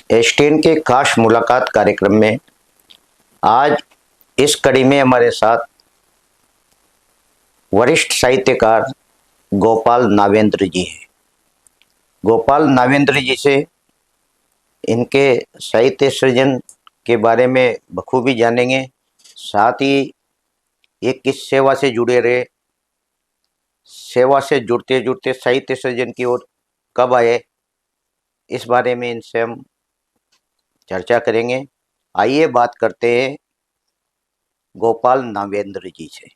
एस्टेन के खास मुलाकात कार्यक्रम में आज इस कड़ी में हमारे साथ वरिष्ठ साहित्यकार गोपाल नावेंद्र जी हैं। गोपाल नावेंद्र जी से इनके साहित्य सृजन के बारे में बखूबी जानेंगे, साथ ही ये किस सेवा से जुड़े रहे, सेवा से जुड़ते जुड़ते साहित्य सृजन की ओर कब आए, इस बारे में इनसे हम चर्चा करेंगे। आइए बात करते हैं गोपाल नावेंद्र जी से।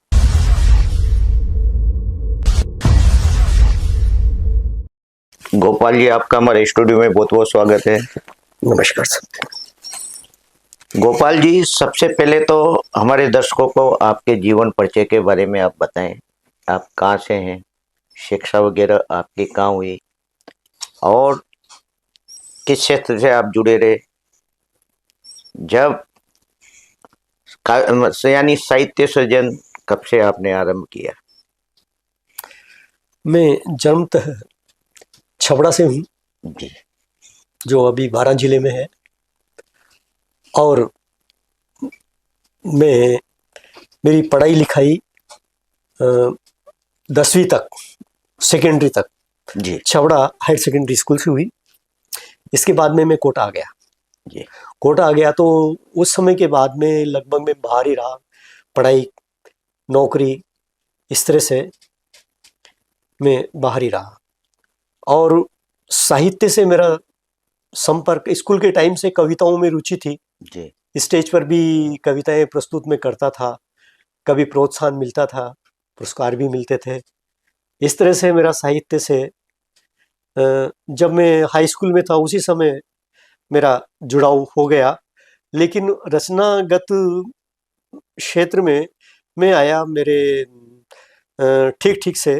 गोपाल जी, आपका हमारे स्टूडियो में बहुत बहुत स्वागत है। नमस्कार सर। गोपाल जी, सबसे पहले तो हमारे दर्शकों को आपके जीवन परिचय के बारे में आप बताएं। आप कहाँ से हैं, शिक्षा वगैरह आपकी कहाँ हुई और किस क्षेत्र से आप जुड़े रहे, जब यानी साहित्य सृजन कब से आपने आरंभ किया? मैं जन्मतः छबड़ा से हूँ जी। जो अभी बारां जिले में है, और मैं मेरी पढ़ाई लिखाई 10वीं तक, सेकेंडरी तक जी छबड़ा हायर सेकेंडरी स्कूल से हुई। इसके बाद में मैं कोटा आ गया। जी। कोटा आ गया तो उस समय के बाद में लगभग मैं बाहर ही रहा, पढ़ाई नौकरी इस तरह से मैं बाहर ही रहा। और साहित्य से मेरा संपर्क स्कूल के टाइम से, कविताओं में रुचि थी। जी। स्टेज पर भी कविताएं प्रस्तुत में करता था, कभी प्रोत्साहन मिलता था, पुरस्कार भी मिलते थे। इस तरह से मेरा साहित्य से जब मैं हाई स्कूल में था उसी समय मेरा जुड़ाव हो गया। लेकिन रचनागत क्षेत्र में मैं आया मेरे ठीक ठीक से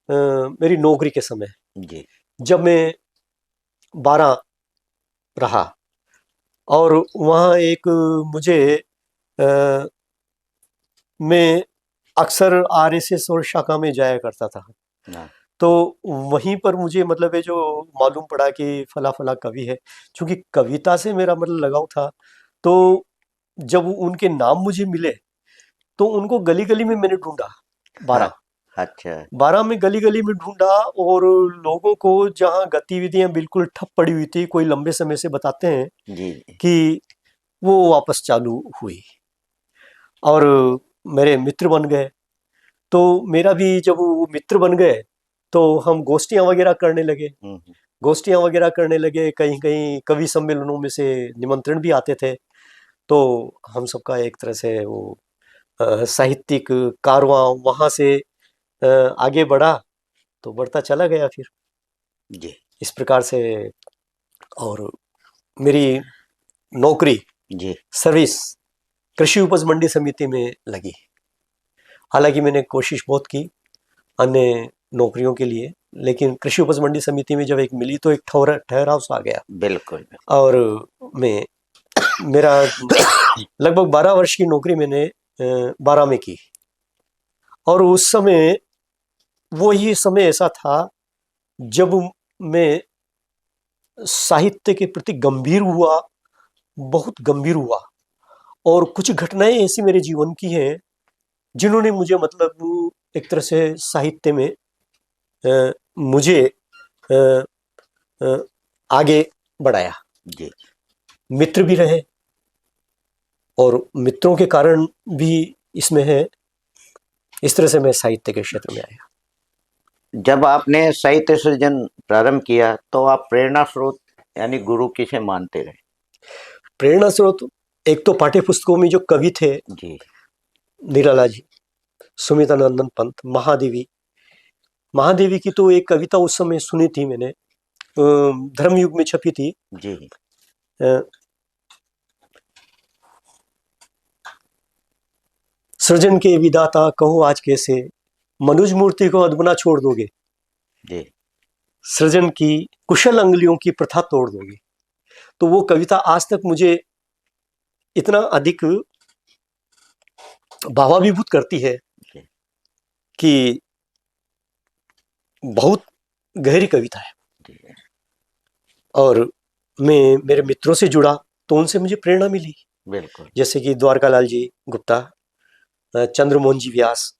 मेरी नौकरी के समय, जी। जब मैं 12 रहा। और वहाँ एक मुझे मैं अक्सर आरएसएस और शाखा में जाया करता था। हाँ। तो वहीं पर मुझे मतलब है जो मालूम पड़ा कि फला फला कवि है। क्योंकि कविता से मेरा मतलब लगाव था, तो जब उनके नाम मुझे मिले तो उनको गली गली में मैंने ढूंढा। 12 अच्छा। 12 में गली गली में ढूंढा, और लोगों को जहाँ गतिविधियां बिल्कुल ठप पड़ी हुई थी, कोई लंबे समय से बताते हैं जी। कि वो वापस चालू हुई और मेरे मित्र बन गए। तो मेरा भी जब वो मित्र बन गए तो हम गोष्ठियां वगैरह करने लगे। गोष्ठियां वगैरह करने लगे, कहीं कहीं कवि सम्मेलनों में से निमंत्रण भी आते थे। तो हम सबका एक तरह से वो साहित्यिक कारवां वहाँ से आगे बढ़ा, तो बढ़ता चला गया फिर जी। इस प्रकार से। और मेरी नौकरी, जी। सर्विस कृषि उपज मंडी समिति में लगी। हालांकि मैंने कोशिश बहुत की अन्य नौकरियों के लिए, लेकिन कृषि उपज मंडी समिति में जब एक मिली तो एक ठहराव सा आ गया। बिल्कुल। और मैं मेरा लगभग 12 वर्ष की नौकरी मैंने 12 में की। और उस समय वो ही समय ऐसा था जब मैं साहित्य के प्रति गंभीर हुआ, बहुत गंभीर हुआ। और कुछ घटनाएं ऐसी मेरे जीवन की हैं जिन्होंने मुझे मतलब एक तरह से साहित्य में मुझे आगे बढ़ाया। जी। मित्र भी रहे और मित्रों के कारण भी इसमें है। इस तरह से मैं साहित्य के क्षेत्र में आया। जब आपने साहित्य सृजन प्रारंभ किया तो आप प्रेरणा स्रोत यानी गुरु किसे मानते रहे? प्रेरणा स्रोत एक तो पाठ्य पुस्तकों में जो कवि थे, जी। निराला जी, सुमितानंदन पंत, महादेवी की तो एक कविता उस समय सुनी थी मैंने, धर्मयुग में छपी थी। जी। सृजन के विदाता कहो आज कैसे, मनुज मूर्ति को अदबना छोड़ दोगे। जी। सृजन की कुशल अंगुलियों की प्रथा तोड़ दोगे। तो वो कविता आज तक मुझे इतना अधिक भावाभिभूत करती है कि बहुत गहरी कविता है। जी। और में मेरे मित्रों से जुड़ा तो उनसे मुझे प्रेरणा मिली, बिल्कुल। जैसे कि द्वारकालाल जी गुप्ता, चंद्रमोहन जी व्यास,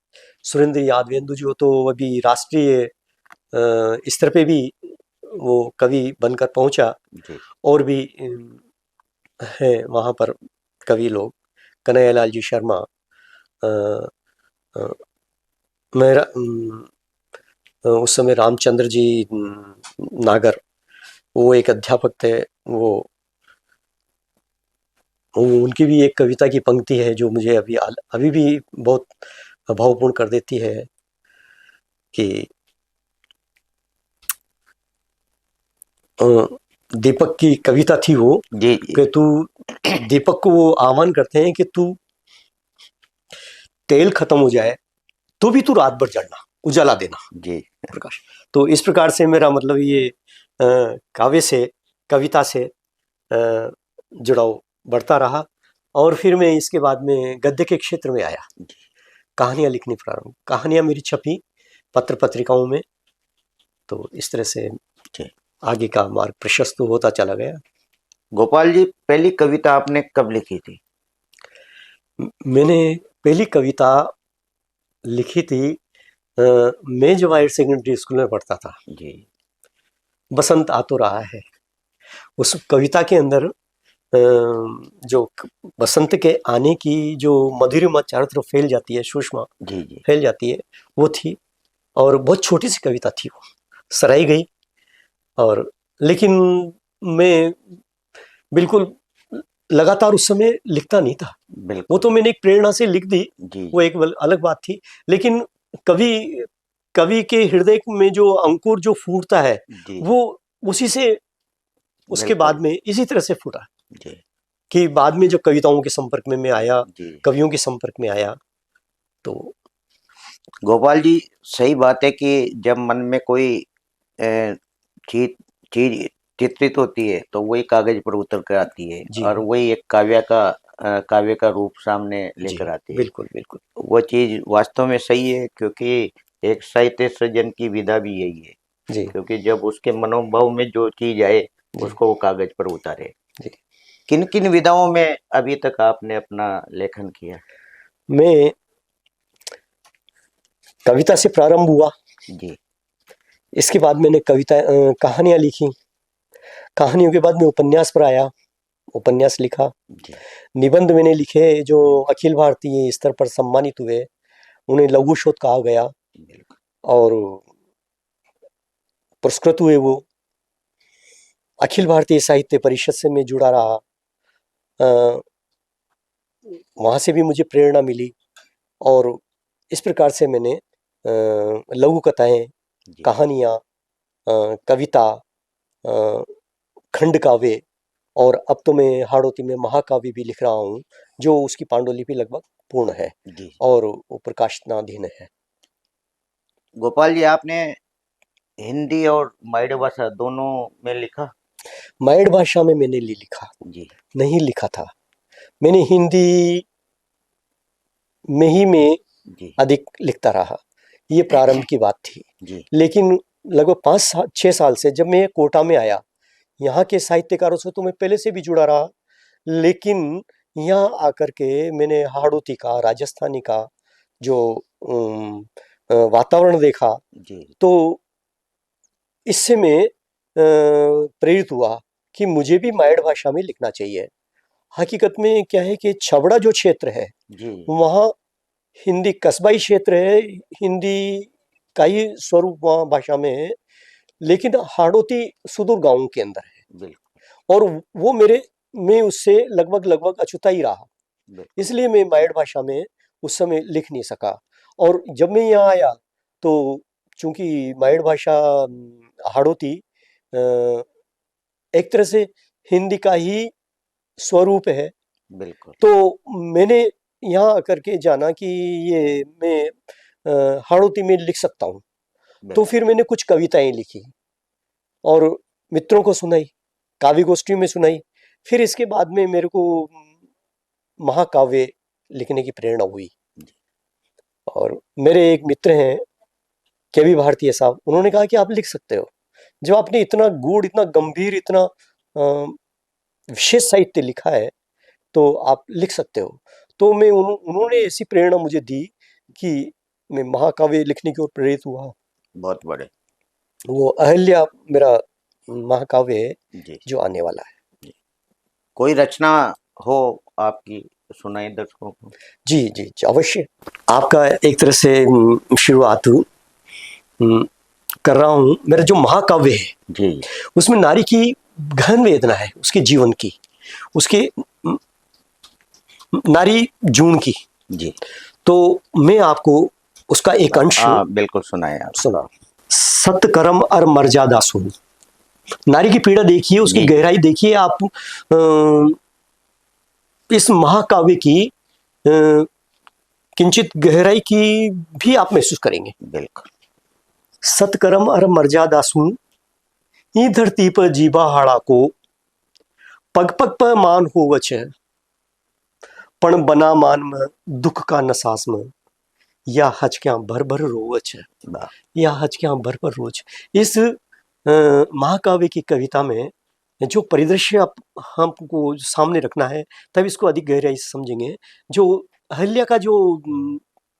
सुरेंद्र यादवेंदु जी, वो तो अभी राष्ट्रीय स्तर पे भी वो कवि बनकर पहुंचा। जी और भी हैं वहाँ पर कवि लोग, कन्हैयालाल जी शर्मा, अ, अ, मेरा उस समय रामचंद्र जी नागर, वो एक अध्यापक थे। वो उनकी भी एक कविता की पंक्ति है जो मुझे अभी भी बहुत भावपूर्ण कर देती है कि अ, दीपक की कविता थी वो, जी जी कि तू, दीपक को वो आह्वान करते हैं कि तू तेल खत्म हो जाए तो भी तू रात भर जलना, उजाला देना, जी प्रकाश। तो इस प्रकार से मेरा मतलब ये काव्य से, कविता से जुड़ाव बढ़ता रहा। और फिर मैं इसके बाद में गद्य के क्षेत्र में आया, कहानियां लिखनी प्रारंभ, कहानियां मेरी छपी पत्र पत्रिकाओं में। तो इस तरह से जी। आगे का मार्ग प्रशस्त होता चला गया। गोपाल जी, पहली कविता आपने कब लिखी थी? मैंने पहली कविता लिखी थी, मैं जब हायर सेकेंडरी स्कूल में पढ़ता था, जी बसंत आ तो रहा है। उस कविता के अंदर जो बसंत के आने की जो मधुरिमा चारों तरफ फैल जाती है, सुषमा जी जी फैल जाती है, वो थी। और बहुत छोटी सी कविता थी, वो सराही गई। और लेकिन मैं बिल्कुल लगातार उस समय लिखता नहीं था, वो बिल्कुल। तो मैंने एक प्रेरणा से लिख दी, जी वो एक अलग बात थी। लेकिन कवि कवि के हृदय में जो अंकुर जो फूटता है, जी वो उसी से, उसके बिल्कुल। बाद में इसी तरह से फूटा जी कि बाद में जब कविताओं के संपर्क में मैं आया, जी कवियों के संपर्क में आया, तो गोपाल जी, सही बात है कि जब मन में कोई अ, चीज चीज चित्रित होती है तो वही कागज पर उतर कर आती है जी और वही एक काव्य का रूप सामने जी, लेकर आती है। बिल्कुल बिल्कुल। वो चीज वास्तव में सही है, क्योंकि एक साहित्य सृजन की विधा भी यही है, जी क्योंकि जब उसके मनोभाव में जो चीज आए जी उसको वो कागज पर उतारे। जी। किन किन विधाओं में अभी तक आपने अपना लेखन किया? मैं कविता से प्रारंभ हुआ, जी इसके बाद मैंने कहानियां लिखी, कहानियों के बाद में उपन्यास पर आया, उपन्यास लिखा। जी निबंध मैंने लिखे जो अखिल भारतीय स्तर पर सम्मानित हुए, उन्हें लघु शोध कहा गया बिल्कुल। और पुरस्कृत हुए वो। अखिल भारतीय साहित्य परिषद से मैं जुड़ा रहा, वहाँ से भी मुझे प्रेरणा मिली। और इस प्रकार से मैंने लघु कथाएं, जी कहानियाँ, कविता, अ, खंड काव्य, और अब तो मैं हाड़ौती में महाकाव्य भी लिख रहा हूँ, जो उसकी पांडुलिपि लगभग पूर्ण है जी। और वो प्रकाशनाधीन है। गोपाल जी, आपने हिंदी और माइड भाषा दोनों में लिखा? मायड़ भाषा में मैंने लिखा जी नहीं लिखा था, मैंने हिंदी में ही मैं जी अधिक लिखता रहा, ये प्रारंभ की बात थी। जी लेकिन लगभग 5-6 साल से जब मैं कोटा में आया, यहाँ के साहित्यकारों से तो मैं पहले से भी जुड़ा रहा, लेकिन यहाँ आकर के मैंने हाड़ौती का, राजस्थानी का जो वातावरण देखा, जी तो इससे मैं प्रेरित हुआ कि मुझे भी मायड़ भाषा में लिखना चाहिए। हकीकत में क्या है कि छबड़ा जो क्षेत्र है, जी वहाँ हिंदी कस्बाई क्षेत्र है, हिंदी का ही स्वरूप वहाँ भाषा में है, लेकिन हाड़ौती सुदूर गांवों के अंदर है। बिल्कुल और वो मैं उससे लगभग लगभग अछूता ही रहा, बिल्कुल। इसलिए मैं मायड़ भाषा में उस समय लिख नहीं सका। और जब मैं यहाँ आया, तो चूंकि मायड़ भाषा हाड़ौती एक तरह से हिंदी का ही स्वरूप है, बिल्कुल तो मैंने यहाँ आकर के जाना कि ये मैं हाड़ौती में लिख सकता हूँ। तो बिल्कुल। फिर मैंने कुछ कविताएं लिखी और मित्रों को सुनाई, काव्य गोष्ठी में सुनाई। फिर इसके बाद में मेरे को महाकाव्य लिखने की प्रेरणा हुई। और मेरे एक मित्र हैं, केवी भारतीय साहब, उन्होंने कहा कि आप लिख सकते हो, जब आपने इतना गूढ़, इतना गंभीर, इतना विशेष साहित्य लिखा है तो आप लिख सकते हो। तो मैं उन्होंने ऐसी प्रेरणा मुझे दी कि मैं महाकाव्य लिखने की ओर प्रेरित हुआ। बहुत बड़े। वो अहल्या मेरा महाकाव्य है जी जो आने वाला है। कोई रचना हो आपकी, सुनाई दर्शकों को। जी जी जी, अवश्य। आपका एक तरह से शुरुआत कर रहा हूँ। मेरा जो महाकाव्य है जी उसमें नारी की गहन वेदना है, उसके जीवन की, उसके नारी जून की। जी तो मैं आपको उसका एक अंश बिल्कुल सुनाए आप। सुना। सत्कर्म और मर्यादा सुन। नारी की पीड़ा देखिए, उसकी जी। गहराई देखिए आप। इस महाकाव्य की किंचित गहराई की भी आप महसूस करेंगे। बिल्कुल। सत्कर्म और मर्यादा सुन, ई धरती पर जीवा हाड़ा को पग पग पर मान होवच है, पण बना मान में दुख का नसास में या हचक्या भर भर रोवच है, वाह। या हचक्या भर भर रोज। इस महाकाव्य की कविता में जो परिदृश्य हमको सामने रखना है, तब इसको अधिक गहराई से समझेंगे। जो अहल्या का जो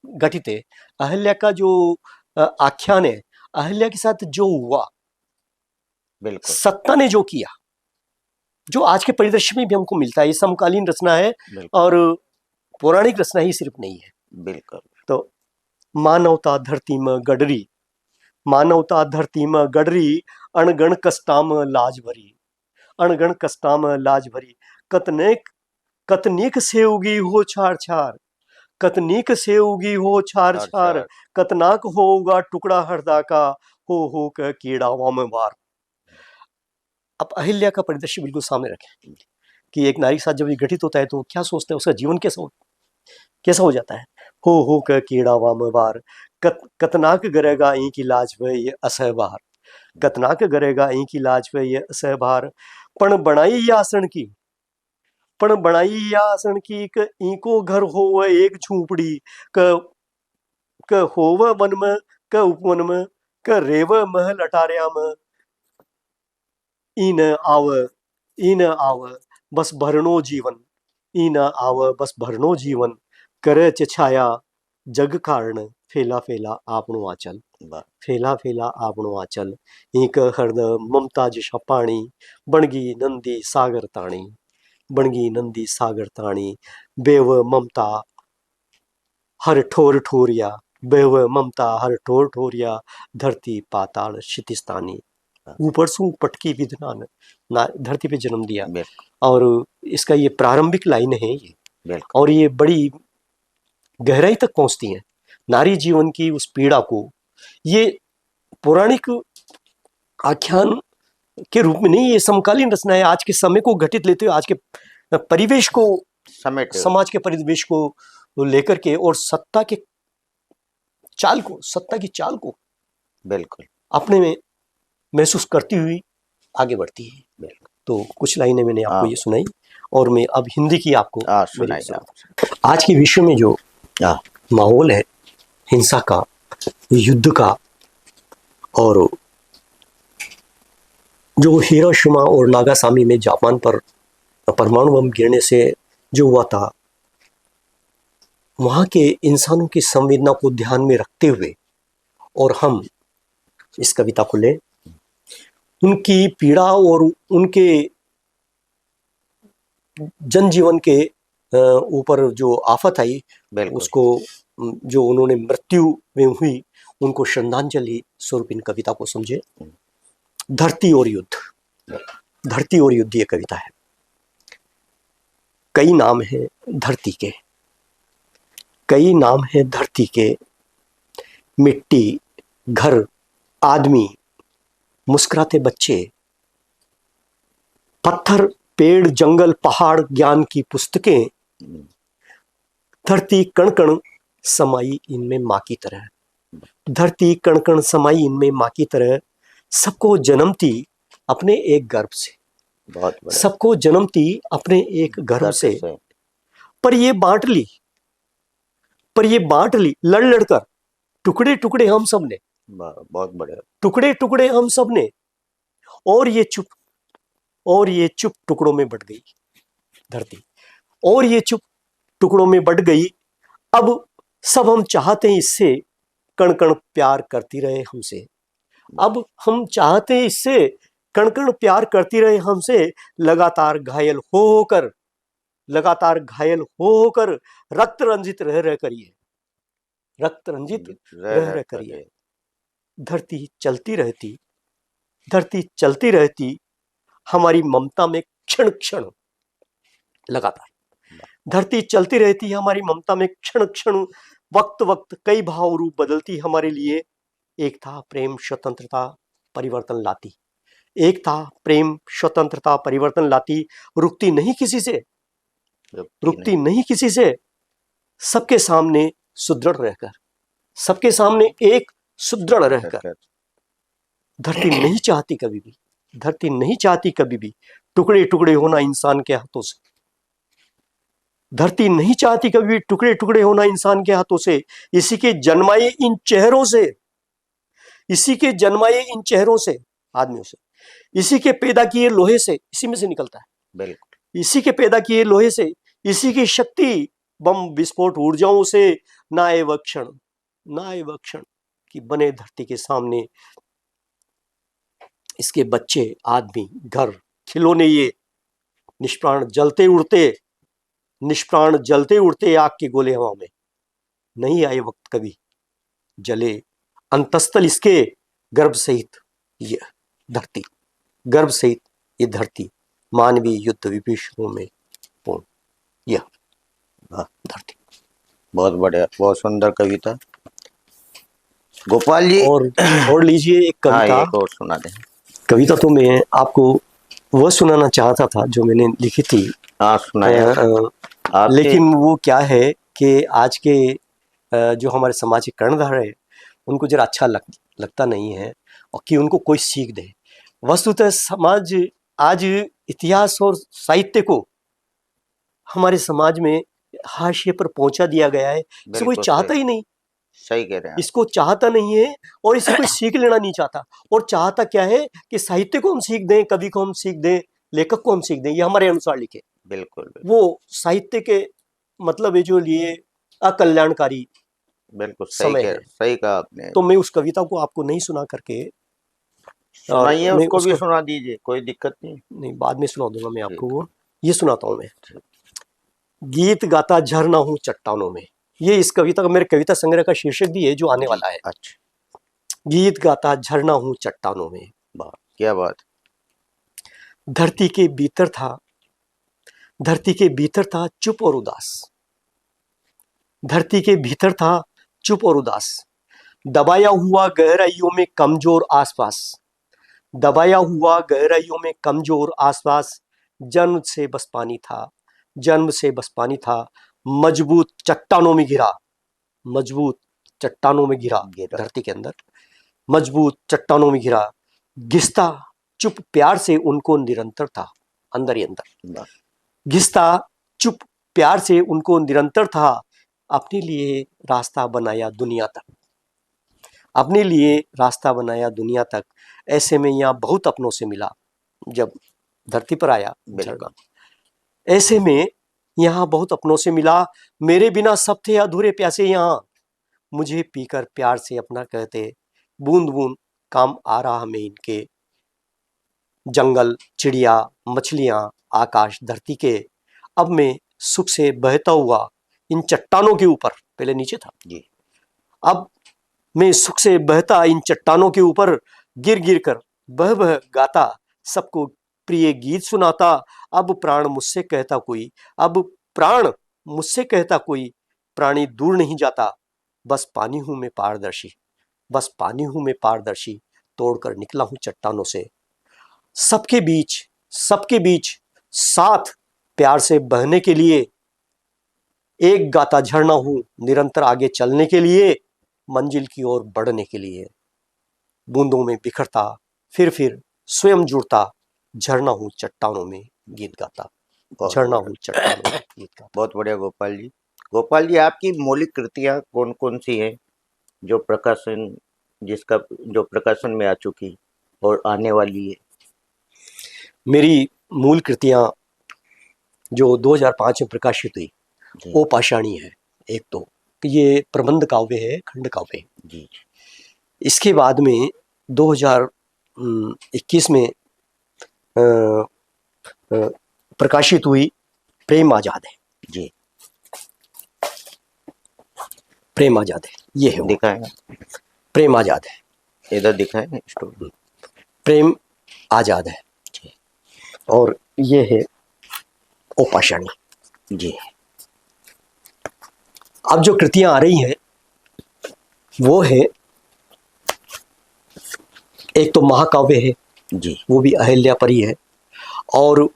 घटित है, अहल्या का जो आख्यान है, अहल्या के साथ जो हुआ, बिल्कुल सत्ता ने जो किया, जो आज के परिदृश्य में भी हमको मिलता है। ये समकालीन रचना है बिल्कुल और पौराणिक रचना ही सिर्फ नहीं है। बिल्कुल। तो मानवता धरती में गडरी, मानवता धरती में गडरी, अणगण कष्टाम लाज भरी, अणगण कष्टाम लाज भरी। कतनेक कतनीक से उगी हो छार छार, कतनीक से उगी हो छार छार, कतनाक होगा टुकड़ा हरदा का, हो कर कीड़ावा में वार। अब अहिल्या का परिदृश्य बिल्कुल सामने रखें कि एक नारी के साथ जब ये घटित होता है तो क्या सोचता है, उसका जीवन कैसा हो जाता है। हो कर कीड़ावा में वार, कतनाक गरेगा ई की लाज पे ये असहबार, कतनाक गरेगा ई की लाज पे ये असहबार। पण बनाई यासन की, पण बनाई यासन की क इको घर होव एक झूपड़ी, क होव वन में, क उपवन में, क रेव महल अटारिया में, इन आव बस भरणो जीवन, इन आव बस भरणो जीवन, करे छाया जग कारण, फेला फेला आपणो आचल, फेला फेला आपणो आचल। एक हृद ममता जिशा पाणी, बनगी नंदी सागर ताणी, बनगी नंदी सागर ताणी। बेव ममता हर ठोर ठोरिया, बेव ममता हर ठोर ठोरिया, धरती पाताल क्षितिस्तानी। ऊपर से पटकी विधना ने धरती पे जन्म दिया। और इसका ये प्रारंभिक लाइन है ये, और ये बड़ी गहराई तक पहुंचती है नारी जीवन की उस पीड़ा को। ये पौराणिक आख्यान के रूप में नहीं, ये समकालीन रचना है। आज के समय को घटित लेते हुए, आज के परिवेश को, समाज के परिवेश को लेकर के, और सत्ता की चाल को बिल्कुल अपने में महसूस करती हुई आगे बढ़ती है। तो कुछ लाइनें मैंने आपको ये सुनाई, और मैं अब हिंदी की आपको सुनाई। आज के विश्व में जो माहौल है हिंसा का, युद्ध का, और जो हिरोशिमा और नागासाकी में जापान पर परमाणु बम गिरने से जो हुआ था, वहां के इंसानों की संवेदना को ध्यान में रखते हुए, और हम इस कविता को ले, उनकी पीड़ा और उनके जनजीवन के ऊपर जो आफत आई, उसको जो उन्होंने मृत्यु में हुई, उनको श्रद्धांजलि स्वरूप इन कविता को समझे। धरती और युद्ध, धरती और युद्ध ये कविता है। कई नाम है धरती के, कई नाम है धरती के, मिट्टी, घर, आदमी, मुस्कुराते बच्चे, पत्थर, पेड़, जंगल, पहाड़, ज्ञान की पुस्तकें, धरती कण कण समाई इनमें माँ की तरह, धरती कण कण समाई इनमें माँ की तरह। सबको जन्मती अपने एक गर्भ से, सबको जन्मती अपने एक गर्भ से, पर ये बांट ली, लड़ लड़कर, टुकड़े टुकड़े हम सब ने, बहुत बड़े टुकड़े टुकड़े हम सब ने, और ये चुप और ये चुप टुकड़ों में बट गई धरती, और ये चुप टुकड़ों में बट गई। अब सब हम चाहते हैं इससे कण कण प्यार करती रहे हमसे। अब हम चाहते हैं इससे कण कण प्यार करती रहे हमसे, लगातार घायल हो होकर, लगातार घायल हो होकर, रक्त रंजित रह रह करिए, रक्त रंजित रह रह करिए। धरती चलती रहती, धरती चलती रहती हमारी ममता में क्षण क्षण, लगातार धरती चलती रहती हमारी ममता में क्षण क्षण, वक्त वक्त कई भाव रूप बदलती हमारे लिए। एक था प्रेम स्वतंत्रता परिवर्तन लाती, एक था प्रेम स्वतंत्रता परिवर्तन लाती, रुकती नहीं किसी से, रुकती नहीं किसी से, सबके सामने सुदृढ़ रहकर, सबके सामने एक सुदृढ़ रहकर। धरती नहीं चाहती कभी भी, धरती नहीं चाहती कभी भी टुकड़े टुकड़े होना इंसान के हाथों से। धरती नहीं चाहती कभी भी टुकड़े टुकड़े होना इंसान के हाथों से। इसी के जन्माए इन चेहरों से, इसी के जन्माए इन चेहरों से, आदमियों से, इसी के पैदा किए लोहे से, इसी में से निकलता है, बिल्कुल इसी के पैदा किए लोहे से, इसी की शक्ति बम विस्फोट ऊर्जाओं से। ना आए वह क्षण, ना आए वह क्षण कि बने धरती के सामने इसके बच्चे, आदमी, घर, खिलौने, ये निष्प्राण जलते उड़ते, निष्प्राण जलते उड़ते आग के गोले हवा में। नहीं आए वक्त कभी जले अंतस्थल इसके गर्भ सहित ये धरती, गर्भ सहित ये धरती, मानवीय युद्ध विभीषणों में पूर्ण यह धरती। बहुत बढ़िया, बहुत सुंदर कविता गोपाल जी। और लीजिए एक कविता। हाँ, एक और सुना दें। कविता तो मैं आपको वह सुनाना चाहता था जो मैंने लिखी थी। हाँ, सुनाया। लेकिन वो क्या है कि आज के जो हमारे समाज के कर्णधार है उनको जरा अच्छा लगता नहीं है, और कि उनको कोई सीख दे। वस्तुतः समाज आज इतिहास और साहित्य को हमारे समाज में हाशिए पर पहुंचा दिया गया है। इसे कोई चाहता ही नहीं। सही कह रहे हैं। इसको चाहता नहीं है और इसे कोई सीख लेना नहीं चाहता। और चाहता क्या है कि साहित्य को हम सीख दें, कवि को हम सीख दें, लेखक को हम सीख दें, ये हमारे अनुसार लिखे। बिल्कुल। वो साहित्य के मतलब ये जो लिए अकल्याणकारी बिल्कुल समय है। सही कहा आपने। तो मैं उस कविता को आपको नहीं सुना करके, सुनाइए, उसको भी सुना दीजिए, कोई दिक्कत नहीं, बाद में सुना दूंगा मैं आपको। वो ये सुनाता हूं मैं। गीत गाता झरना हूं चट्टानों में, ये इस कविता का, मेरे कविता संग्रह का शीर्षक भी है जो आने वाला है। अच्छा। गीत गाता झरना हूं चट्टानों में। क्या बात। धरती के भीतर था, धरती के भीतर था चुप और उदास, धरती के भीतर था चुप और उदास, दबाया हुआ गहराइयों में कमजोर आसपास, दबाया हुआ गहराइयों में कमजोर आसपास। जन्म से बस पानी था, जन्म से बस पानी था, मजबूत चट्टानों में गिरा, मजबूत चट्टानों में गिरा, धरती के अंदर मजबूत चट्टानों में गिरा। घिसता चुप प्यार से उनको निरंतर था, अंदर ही अंदर घिसता चुप प्यार से उनको निरंतर था। अपने लिए रास्ता बनाया दुनिया तक, अपने लिए रास्ता बनाया दुनिया तक। ऐसे में यहाँ बहुत अपनों से मिला जब धरती पर आया झरना। ऐसे में यहाँ बहुत अपनों से मिला, मेरे बिना सब थे अधूरे प्यासे यहाँ, मुझे पीकर प्यार से अपना कहते, बूंद बूंद काम आ रहा हमें इनके। जंगल, चिड़िया, मछलियां, आकाश, धरती के, अब मैं सुख से बहता हुआ इन चट्टानों के ऊपर, पहले नीचे था जी, अब मैं सुख से बहता इन चट्टानों के ऊपर, गिर गिर कर बह बह गाता, सबको प्रिय गीत सुनाता। अब प्राण मुझसे कहता कोई, अब प्राण मुझसे कहता कोई, प्राणी दूर नहीं जाता, बस पानी हूं मैं पारदर्शी, बस पानी हूं मैं पारदर्शी, तोड़कर निकला हूं चट्टानों से। सबके बीच, सबके बीच साथ प्यार से बहने के लिए, एक गाता झरना हूं निरंतर आगे चलने के लिए, मंजिल की ओर बढ़ने के लिए। बूंदों में बिखरता फिर स्वयं जुड़ता, झरना हूं चट्टानों में गीत गाता, झरना हूं चट्टानों में गीत गाता। बहुत बढ़िया गोपाल जी। गोपाल जी, आपकी मौलिक कृतियां कौन कौन सी हैं जो प्रकाशन, जिसका जो प्रकाशन में आ चुकी और आने वाली है? मेरी मूल कृतियां जो 2005 में प्रकाशित हुई जी वो पाषाणी है। एक तो ये प्रबंध काव्य है, खंड काव्य है। जी इसके बाद में 2021 में अ, अ, प्रकाशित हुई प्रेम आजाद है। जी प्रेम आजाद है, ये है वो, दिखाएगा, प्रेम आजाद है, इधर दिखाएगा स्टोरी। प्रेम आजाद है। जी और ये है ओ पाषाणी। जी अब जो कृतियां आ रही हैं वो है, एक तो महाकाव्य है, जी वो भी अहिल्या परी है, और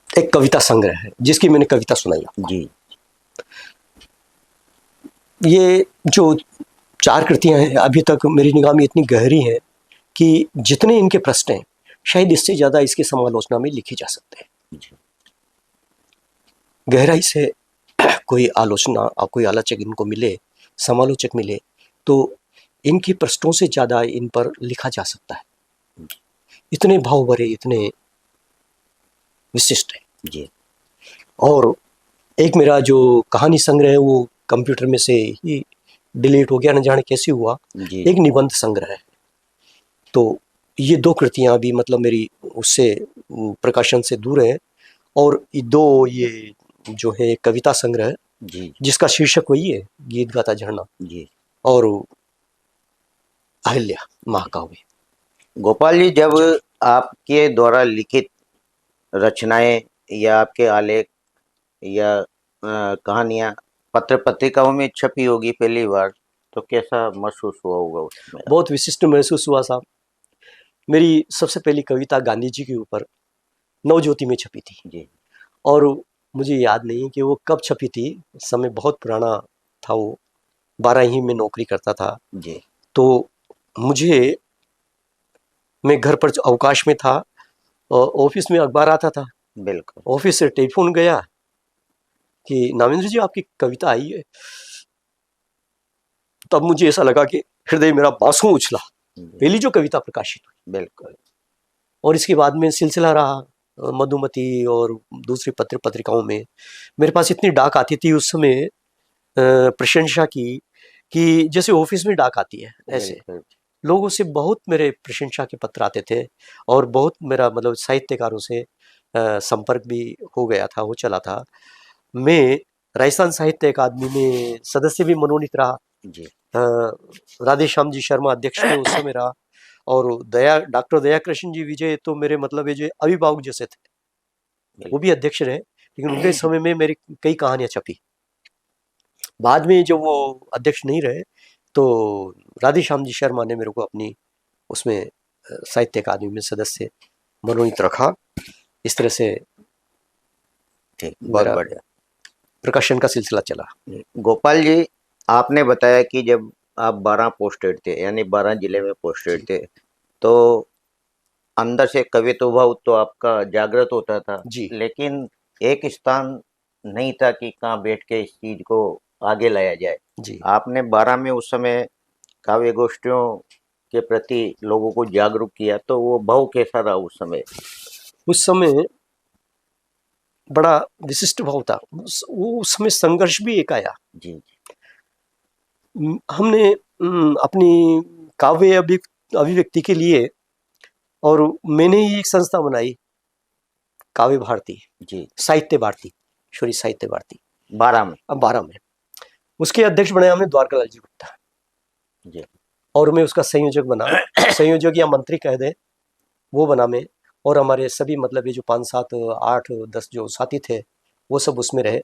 एक कविता संग्रह है जिसकी मैंने कविता सुनाई आपको। जी ये जो 4 कृतियां हैं अभी तक मेरी निगाह में इतनी गहरी हैं कि जितने इनके प्रश्न हैं शायद इससे ज़्यादा इसकी समालोचना में लिखे जा सकते हैं। जी गहराई से कोई आलोचना और कोई आलोचक इनको मिले, समालोचक मिले, तो इनके प्रश्नों से ज़्यादा इन पर लिखा जा सकता है। इतने भाव भरे, इतने विशिष्ट है। जी और एक मेरा जो कहानी संग्रह है वो कंप्यूटर में से ही डिलीट हो गया, न जाने कैसे हुआ। जी एक निबंध संग्रह है। तो ये 2 कृतियां भी मतलब मेरी उससे प्रकाशन से दूर है। और ये 2 ये जो है कविता संग्रह जी जिसका शीर्षक वही है, गीत गाता झरना, जी और अहिल्या महाकाव्य। गोपाल जी, जब आपके द्वारा लिखित रचनाएं या आपके आलेख या कहानियां पत्र पत्रिकाओं में छपी होगी पहली बार, तो कैसा महसूस हुआ होगा उस समय? बहुत विशिष्ट महसूस हुआ साहब। मेरी सबसे पहली कविता गांधी जी के ऊपर नवज्योति में छपी थी, जी और मुझे याद नहीं कि वो कब छपी थी। समय बहुत पुराना था, वो 12 ही में नौकरी करता था। जी तो मुझे, मैं घर पर अवकाश में था, ऑफिस में अखबार आता था, बिल्कुल। ऑफिस से टेलीफोन गया कि नाविंद्र जी आपकी कविता आई है। तब मुझे ऐसा लगा कि हृदय मेरा बांसुओं उछला। जी, पहली जो कविता प्रकाशित हुई, बिल्कुल। और इसके बाद में सिलसिला रहा मधुमती और दूसरी पत्र पत्रिकाओं में। मेरे पास इतनी डाक आती थी उस समय प्रशंसा की, कि जैसे ऑफिस में डाक आती है ऐसे बिल्कुल लोगों से बहुत मेरे प्रशंसा के पत्र आते थे। और बहुत मेरा मतलब साहित्यकारों से संपर्क भी हो गया था, हो चला था। मैं राजस्थान साहित्य अकादमी में सदस्य भी मनोनीत रहा। जी राधे श्याम जी शर्मा अध्यक्ष थे उस समय रहा। और डॉक्टर दया कृष्ण जी विजय तो मेरे मतलब ये जो अभिभावक जैसे थे, वो बिल्कुल भी अध्यक्ष रहे। लेकिन उनके समय में मेरी कई कहानियां छपी। बाद में जब वो अध्यक्ष नहीं रहे तो राधे श्याम जी शर्मा ने मेरे को अपनी उसमें साहित्य अकादमी में सदस्य मनोनीत रखा। इस तरह से ठीक, बहुत मेरा बढ़िया। प्रकाशन का सिलसिला चला। गोपाल जी, आपने बताया कि जब आप 12 पोस्टेड थे, यानी 12 जिले में पोस्टेड थे, तो अंदर से कवित्व तो आपका जागृत होता था, जी लेकिन एक स्थान नहीं था कि कहाँ बैठ के इस चीज को आगे लाया जाए। जी। आपने 12 में उस समय काव्य गोष्ठियों के प्रति लोगों को जागरूक किया, तो वो भाव कैसा रहा उस समय? उस समय बड़ा विशिष्ट भाव था। उस समय संघर्ष भी एक आया। जी हमने अपनी काव्य अभिव्यक्ति के लिए, और मैंने ही एक संस्था बनाई, काव्य भारती, जी साहित्य भारती, सॉरी साहित्य भारती, 12 में। अब 12 में। उसके अध्यक्ष बनाया हमने द्वारकालाल जी गुप्ता, जी और मैं उसका संयोजक बना, संयोजक या मंत्री कह दे, वो बना मैं। और हमारे सभी मतलब ये जो 5, 7, 8, 10 जो साथी थे वो सब उसमें रहे।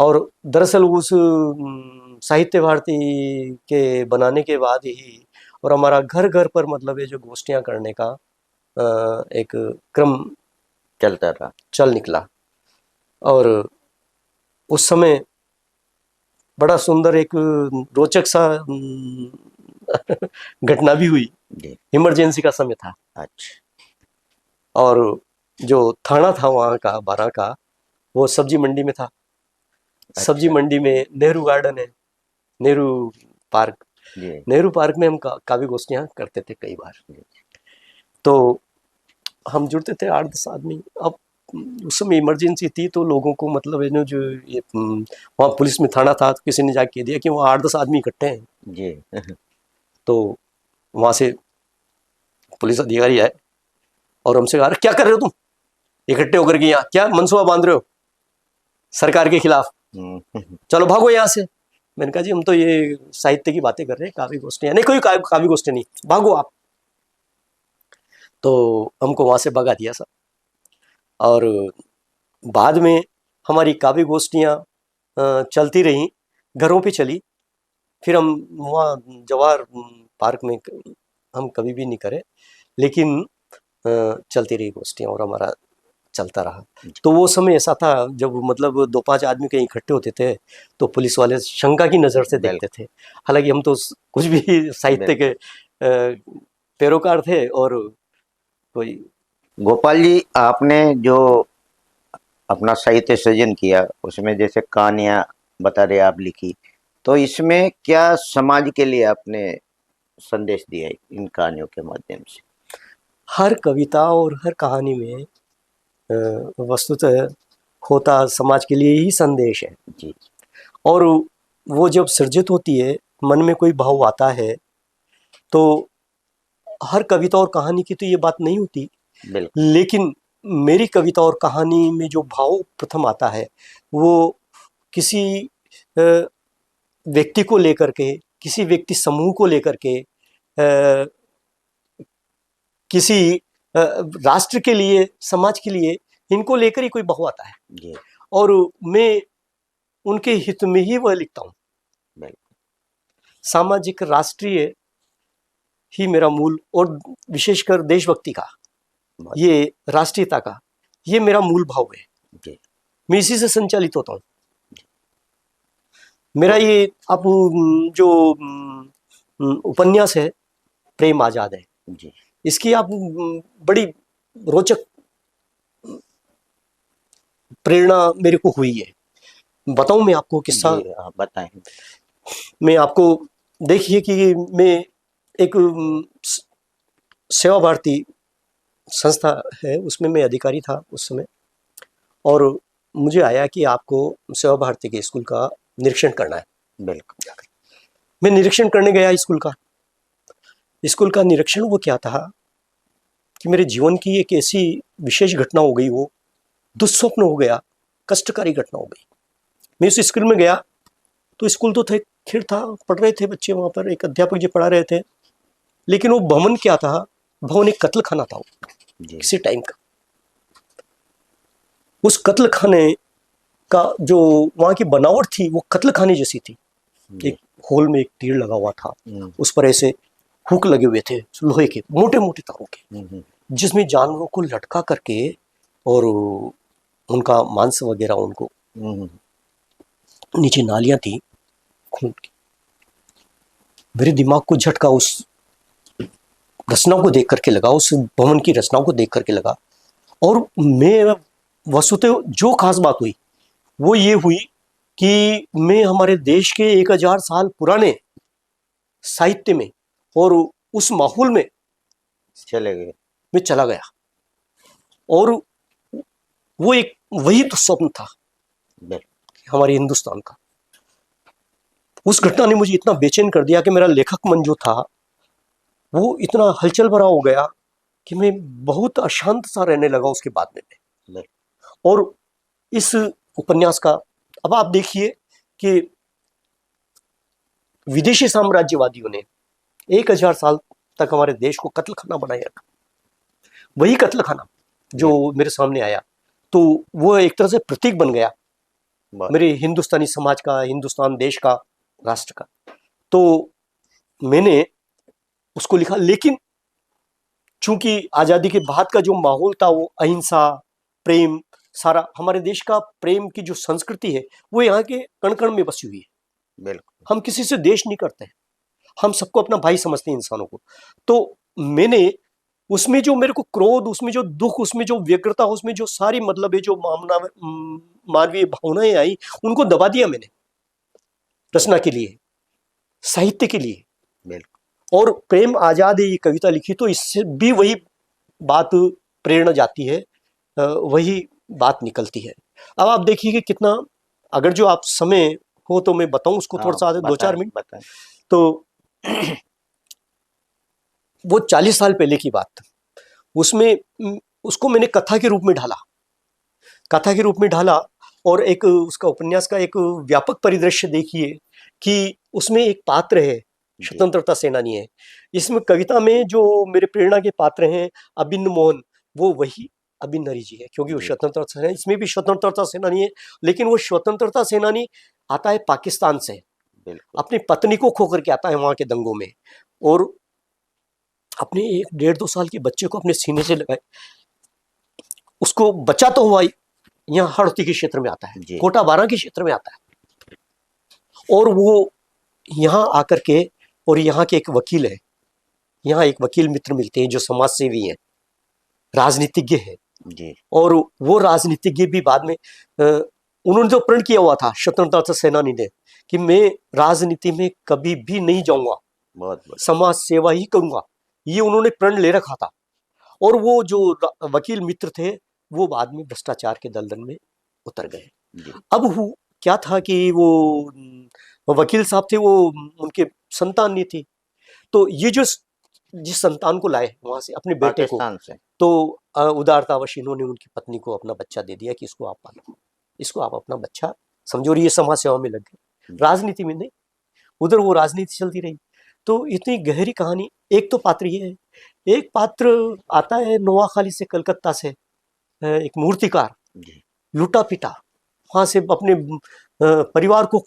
और दरअसल उस साहित्य भारती के बनाने के बाद ही, और हमारा घर घर पर मतलब ये जो गोष्ठियाँ करने का एक क्रम चलता था। चल निकला। और उस समय बड़ा सुंदर एक रोचक सा घटना भी हुई। जी इमरजेंसी का समय था, अच्छा और जो थाना था वहाँ का 12 का, वो सब्जी मंडी में था। सब्जी अच्छा। मंडी में नेहरू गार्डन है, नेहरू पार्क। जी नेहरू पार्क में हम काव्य गोष्ठियाँ करते थे कई बार। जी तो हम जुड़ते थे 8-10 आदमी। अब उस समय इमरजेंसी थी तो लोगों को मतलब है ना, जो ये वहाँ पुलिस में थाना था तो किसी ने जाके कह दिया कि वहाँ 8-10 आदमी इकट्ठे हैं। जी। तो वहाँ से पुलिस अधिकारी आए और हमसे कहा, क्या कर रहे हो तुम इकट्ठे होकर के, यहाँ क्या मंसूबा बांध रहे हो सरकार के खिलाफ, चलो भागो यहाँ से। मैंने कहा जी हम तो ये साहित्य की बातें कर रहे हैं, काव्य गोष्ठियाँ नहीं, कोई काव्य गोष्ठी नहीं, भागो आप। तो हमको वहाँ से भगा दिया सर। और बाद में हमारी काव्य गोष्ठियाँ चलती रहीं, घरों पे चली। फिर हम वहाँ जवाहर पार्क में हम कभी भी नहीं करे, लेकिन चलती रही गोष्ठियाँ और हमारा चलता रहा। तो वो समय ऐसा था जब मतलब 2-5 आदमी कहीं इकट्ठे होते थे तो पुलिस वाले शंका की नज़र से देखते थे। हालांकि हम तो कुछ भी साहित्य के पैरोकार थे। और कोई गोपाल जी, आपने जो अपना साहित्य सृजन किया उसमें जैसे कहानियां बता रहे आप लिखी, तो इसमें क्या समाज के लिए आपने संदेश दिया है इन कहानियों के माध्यम से? हर कविता और हर कहानी में वस्तुतः होता समाज के लिए ही संदेश है जी। और वो जब सृजित होती है, मन में कोई भाव आता है, तो हर कविता और कहानी की तो ये बात नहीं होती, बिल्कुल। लेकिन मेरी कविता और कहानी में जो भाव प्रथम आता है वो किसी व्यक्ति को लेकर के, किसी व्यक्ति समूह को लेकर के, किसी राष्ट्र के लिए, समाज के लिए, इनको लेकर ही कोई भाव आता है जी। और मैं उनके हित में ही वह लिखता हूँ। सामाजिक, राष्ट्रीय ही मेरा मूल, और विशेषकर देशभक्ति का, ये राष्ट्रीयता का, ये मेरा मूल भाव है। जी। मैं इसी से संचालित होता हूँ। मेरा ये अब जो उपन्यास है प्रेम आजाद है जी। इसकी आप बड़ी रोचक प्रेरणा मेरे को हुई है। बताऊं मैं आपको किस्सा? बताएं। मैं आपको, देखिए कि मैं एक सेवा भारती संस्था है उसमें मैं अधिकारी था उस समय, और मुझे आया कि आपको सेवा भारती के स्कूल का निरीक्षण करना है। बिल्कुल। मैं निरीक्षण करने गया स्कूल का। स्कूल का निरीक्षण वो क्या था कि मेरे जीवन की एक ऐसी विशेष घटना हो गई, वो दुस्वप्न हो गया, कष्टकारी घटना हो गई। मैं उस स्कूल में गया तो स्कूल तो थे, खैर था, पढ़ रहे थे बच्चे वहाँ पर, एक अध्यापक जी पढ़ा रहे थे, लेकिन वो भवन क्या था? भवन एक कत्ल खाना था किसी टाइम का। उस कत्ल खाने का जो वहाँ की बनावट थी वो कत्ल खाने जैसी थी। एक होल में एक तीर लगा हुआ था, उस पर ऐसे हुक लगे हुए थे लोहे के, मोटे मोटे तारों के, जिसमें जानवरों को लटका करके और उनका मांस वगैरह, उनको नीचे नालियां थी खून की। मेरे दिमाग को झटका उस रचना को देख करके लगा, उस भवन की रचनाओं को देख करके लगा। और मैं वस्तुतः जो खास बात हुई वो ये हुई कि मैं हमारे देश के 1000 साल पुराने साहित्य में और उस माहौल में चले गए, मैं चला गया। और वो एक वही तो स्वप्न था हमारे हिंदुस्तान का। उस घटना ने मुझे इतना बेचैन कर दिया कि मेरा लेखक मन जो था वो इतना हलचल भरा हो गया कि मैं बहुत अशांत सा रहने लगा उसके बाद में। और इस उपन्यास का, अब आप देखिए कि विदेशी साम्राज्यवादियों ने 1000 साल तक हमारे देश को कत्ल खाना बनाया था। वही कत्ल खाना जो मेरे सामने आया, तो वो एक तरह से प्रतीक बन गया मेरे हिंदुस्तानी समाज का, हिंदुस्तान देश का, राष्ट्र का। तो मैंने उसको लिखा, लेकिन चूंकि आजादी के बाद का जो माहौल था वो अहिंसा, प्रेम, सारा हमारे देश का प्रेम की जो संस्कृति है वो यहाँ के कण कण में बसी हुई है। बिल्कुल। हम किसी से द्वेष नहीं करते हैं, हम सबको अपना भाई समझते हैं, इंसानों को। तो मैंने उसमें जो मेरे को क्रोध, उसमें जो दुख, उसमें जो व्यग्रता, उसमें जो सारी मतलब है जो मानवीय भावनाएं आई, उनको दबा दिया मैंने रचना के लिए, साहित्य के लिए। और प्रेम आजाद है ये कविता लिखी तो इससे भी वही बात प्रेरणा जाती है वही बात निकलती है। अब आप देखिए कि कितना, अगर जो आप समय हो तो मैं बताऊं उसको थोड़ा सा, 2-4 मिनट। बताएं। तो वो 40 साल पहले की बात, उसमें उसको मैंने कथा के रूप में ढाला, कथा के रूप में ढाला, और एक उसका उपन्यास का एक व्यापक परिदृश्य देखिए कि उसमें एक पात्र है, स्वतंत्रता सेनानी है। इसमें कविता में जो मेरे प्रेरणा के पात्र हैं अभिन्न मोहन, वो वही अभिन्न हरि जी है, क्योंकि वो जी। स्वतंत्रता सेनानी, इसमें भी स्वतंत्रता सेनानी है, लेकिन वो स्वतंत्रता सेनानी आता है पाकिस्तान से, बिल्कुल। अपनी पत्नी को खोकर के आता है वहां के दंगों में, और अपने 1-1.5-2 साल के बच्चे को अपने सीने से लगाए, उसको बचा तो हुआ यहाँ हड़ौती के क्षेत्र में आता है, जी। कोटा 12 के क्षेत्र में आता है, और वो यहाँ आकर के, और यहाँ के एक वकील है, यहाँ एक वकील मित्र मिलते हैं जो समाज सेवी हैं, राजनीतिज्ञ है, जी। और वो राजनीतिज्ञ भी बाद में उन्होंने जो प्रण किया हुआ था स्वतंत्रता सेनानी ने कि मैं राजनीति में कभी भी नहीं जाऊंगा, बहुत बढ़िया। समाज सेवा ही करूंगा, ये उन्होंने प्रण ले रखा था। और वो जो वकील मित्र थे वो बाद में भ्रष्टाचार के दलदल में उतर गए। जी। अब क्या था कि वो वकील साहब थे, वो उनके संतान नहीं थी, तो ये जो जिस संतान को लाए वहां से अपने बेटे को, पाकिस्तान से। तो उदारतावश इन्होंने उनकी पत्नी को अपना बच्चा दे दिया कि इसको आप पालो, इसको आप अपना बच्चा समझो, और ये समाज सेवा में लग गए, राजनीति में नहीं। उधर वो राजनीति चलती रही। तो इतनी गहरी कहानी। एक तो पात्र ये है, एक पात्र आता है नोआखाली से, कलकत्ता से, एक मूर्तिकार, जी। लूटा पिटा, वहां से अपने परिवार को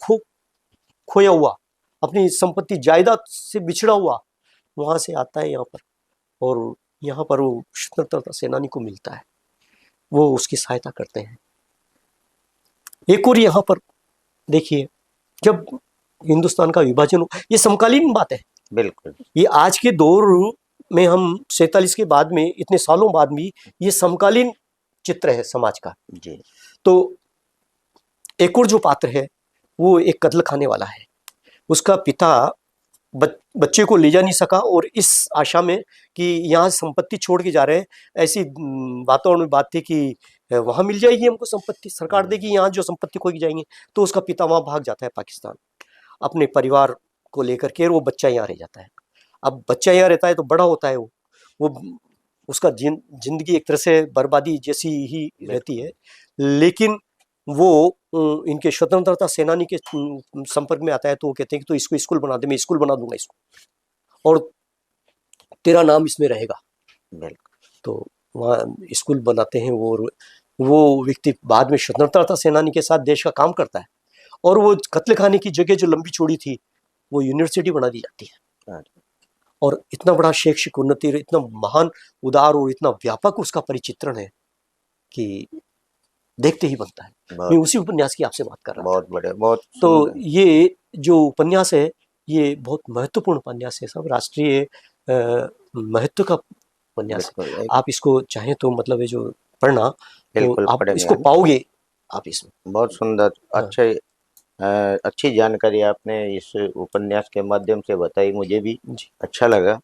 खोया हुआ, अपनी संपत्ति जायदाद से बिछड़ा हुआ, वहां से आता है यहाँ पर, और यहाँ पर वो स्वतंत्रता सेनानी को मिलता है, वो उसकी सहायता करते हैं। एक और यहाँ पर देखिए, जब हिंदुस्तान का विभाजन हो, ये समकालीन बात है, बिल्कुल। ये आज के दौर में, हम 47 के बाद में, इतने सालों बाद भी ये समकालीन चित्र है समाज का। जी। तो एक और जो पात्र है वो एक कत्ल खाने वाला है, उसका पिता बच्चे को ले जा नहीं सका, और इस आशा में कि यहाँ संपत्ति छोड़ के जा रहे हैं, ऐसी वातावरण में बात थी कि वहां मिल जाएगी हमको संपत्ति, सरकार देगी, यहाँ जो संपत्ति खोई जाएंगे, तो उसका पिता वहां भाग जाता है पाकिस्तान अपने परिवार को लेकर के, और वो बच्चा यहाँ रह जाता है। अब बच्चा यहाँ रहता है तो बड़ा होता है, वो उसका जिंदगी एक तरह से बर्बादी जैसी ही रहती है, लेकिन वो इनके स्वतंत्रता सेनानी के संपर्क में आता है, तो वो कहते हैं कि तो इसको स्कूल बना दे, मैं स्कूल बना दूंगा इसको, और तेरा नाम इसमें रहेगा। तो वहाँ स्कूल बनाते हैं वो व्यक्ति बाद में स्वतंत्रता सेनानी के साथ देश का काम करता है, और वो कत्ल खाने की जगह जो लंबी चौड़ी थी वो यूनिवर्सिटी बना दी जाती है, और इतना बड़ा शैक्षिक उन्नति, इतना महान, उदार और इतना व्यापक उसका परिचित्रण है कि देखते ही बनता है। मैं उसी उपन्यास की आपसे बात कर रहा हूँ। बहुत बढ़िया, बहुत। तो ये जो उपन्यास है ये बहुत महत्वपूर्ण उपन्यास है, सब राष्ट्रीय महत्व का उपन्यास है। आप इसको चाहें तो मतलब ये जो पढ़ना, तो आप इसको पाओगे आप इसमें। बहुत सुंदर, अच्छी जानकारी आपने इस उपन्यास के माध्यम से बताई, मुझे भी अच्छा लगा।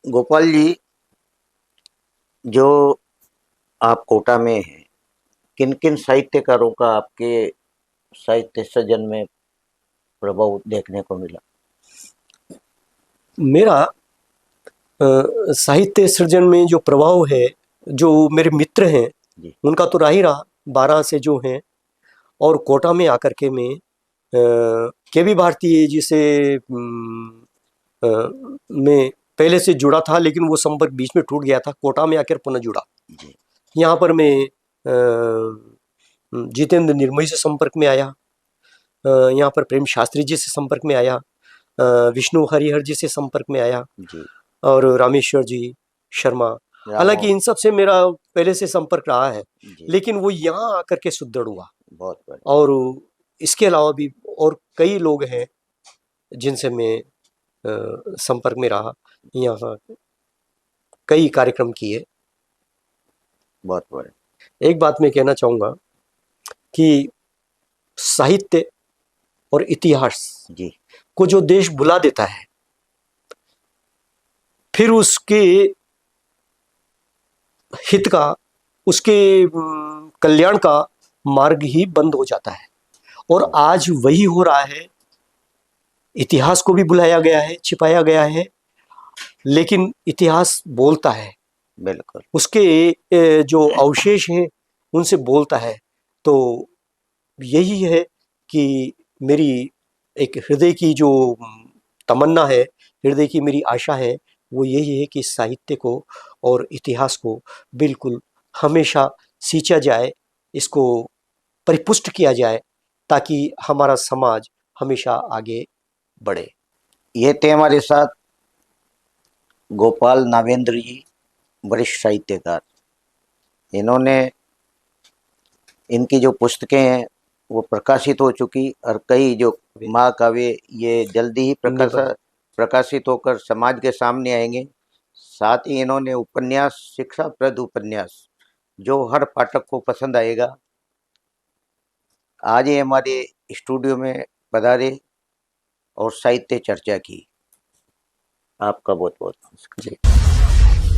गोपाल जी, जो आप कोटा में हैं, किन किन साहित्यकारों का आपके साहित्य सृजन में प्रभाव देखने को मिला? मेरा साहित्य सृजन में जो प्रभाव है, जो मेरे मित्र हैं उनका तो रहा ही रहा, 12 से जो हैं, और कोटा में आकर के मैं के.वी. भारती जी से मैं पहले से जुड़ा था, लेकिन वो संपर्क बीच में टूट गया था, कोटा में आकर पुनः जुड़ा। यहाँ पर मैं जितेंद्र निर्मोही से संपर्क में आया, यहाँ पर प्रेम शास्त्री जी से संपर्क में आया, विष्णु हरिहर जी से संपर्क में आया, और रामेश्वर जी शर्मा। हालांकि इन सब से मेरा पहले से संपर्क रहा है, लेकिन वो यहाँ आकर के सुदृढ़ हुआ। और इसके अलावा भी और कई लोग हैं जिनसे मैं संपर्क में रहा, यहाँ कई कार्यक्रम किए। बहुत बड़े। एक बात मैं कहना चाहूँगा कि साहित्य और इतिहास को जो देश भुला देता है, फिर उसके हित का, उसके कल्याण का मार्ग ही बंद हो जाता है। और आज वही हो रहा है। इतिहास को भी बुलाया गया है, छिपाया गया है, लेकिन इतिहास बोलता है, बिल्कुल। उसके जो अवशेष हैं उनसे बोलता है। तो यही है कि मेरी एक हृदय की जो तमन्ना है, हृदय की मेरी आशा है, वो यही है कि साहित्य को और इतिहास को बिल्कुल हमेशा सींचा जाए, इसको परिपुष्ट किया जाए, ताकि हमारा समाज हमेशा आगे बढ़े। ये थे हमारे साथ गोपाल नावेंद्र जी, वरिष्ठ साहित्यकार। इन्होंने, इनकी जो पुस्तकें हैं वो प्रकाशित हो चुकी, और कई जो महाकाव्य ये जल्दी ही प्रकाशित होकर समाज के सामने आएंगे। साथ ही इन्होंने उपन्यास, शिक्षाप्रद उपन्यास, जो हर पाठक को पसंद आएगा। आज ये हमारे स्टूडियो में पधारे और साहित्य चर्चा की। आपका बहुत बहुत नमस्कार। जी।